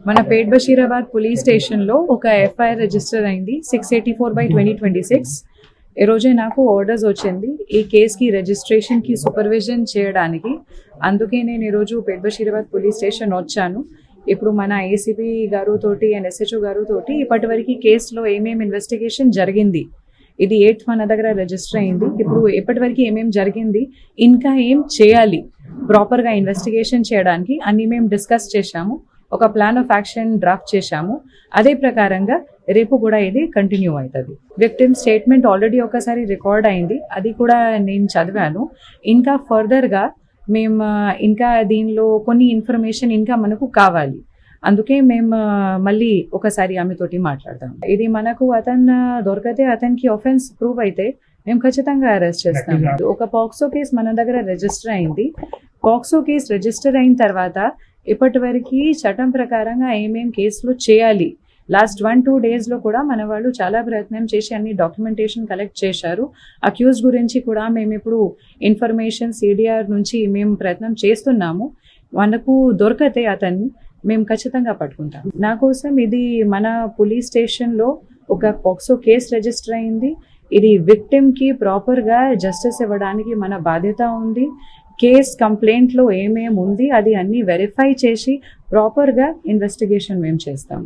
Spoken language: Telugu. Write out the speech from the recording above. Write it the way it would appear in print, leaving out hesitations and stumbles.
మన పేట్ బషీరాబాద్ పోలీస్ స్టేషన్లో ఒక ఎఫ్ఐఆర్ రిజిస్టర్ అయింది 684/2026. ఈ రోజే నాకు ఆర్డర్స్ వచ్చింది ఈ కేసుకి రిజిస్ట్రేషన్కి సూపర్విజన్ చేయడానికి. అందుకే నేను ఈరోజు పేట్ బషీరాబాద్ పోలీస్ స్టేషన్ వచ్చాను. ఇప్పుడు మన ఏసీపీ గారుతోటి అండ్ ఎస్హెచ్ఓ గారుతోటి ఇప్పటివరకు కేసులో ఏమేమి ఇన్వెస్టిగేషన్ జరిగింది, ఇది 8th మన దగ్గర రిజిస్టర్ అయింది. ఇప్పుడు ఇప్పటివరకు ఏమేమి జరిగింది, ఇంకా ఏం చేయాలి ప్రాపర్గా ఇన్వెస్టిగేషన్ చేయడానికి అన్ని మేము డిస్కస్ చేశాము. ఒక ప్లాన్ ఆఫ్ యాక్షన్ డ్రాఫ్ట్ చేశాము. అదే ప్రకారంగా రేపు కూడా ఇది కంటిన్యూ అవుతుంది. విక్టిమ్ స్టేట్మెంట్ ఆల్రెడీ ఒకసారి రికార్డ్ అయింది, అది కూడా నేను చదివాను. ఇంకా ఫర్దర్గా మేము ఇంకా దీనిలో కొన్ని ఇన్ఫర్మేషన్ ఇంకా మనకు కావాలి. అందుకే మేము మళ్ళీ ఒకసారి ఆమెతోటి మాట్లాడతాం. ఇది మనకు అతను దొరికితే, అతనికి ఆఫెన్స్ ప్రూవ్ అయితే మేము ఖచ్చితంగా అరెస్ట్ చేస్తాం. ఒక పాక్సో కేసు మన దగ్గర రిజిస్టర్ అయింది. పాక్సో కేసు రిజిస్టర్ అయిన తర్వాత ఇప్పటివరకు చట్టం ప్రకారంగా ఏమేం కేసులు చేయాలి, లాస్ట్ 1-2 డేస్లో కూడా మన వాళ్ళు చాలా ప్రయత్నం చేసి అన్ని డాక్యుమెంటేషన్ కలెక్ట్ చేశారు. అక్యూజ్ గురించి కూడా మేము ఇప్పుడు ఇన్ఫర్మేషన్ సిడిఆర్ నుంచి మేము ప్రయత్నం చేస్తున్నాము. మనకు దొరికితే అతన్ని మేము ఖచ్చితంగా పట్టుకుంటాం. నా కోసం ఇది మన పోలీస్ స్టేషన్లో ఒక పాక్సో కేసు రిజిస్టర్ అయింది. ఇది విక్టిమ్కి ప్రాపర్గా జస్టిస్ ఇవ్వడానికి మన బాధ్యత ఉంది. కేస్ కంప్లైంట్లో ఏమేమి ఉంది అది అన్నీ వెరిఫై చేసి ప్రాపర్గా ఇన్వెస్టిగేషన్ మేము చేస్తాము.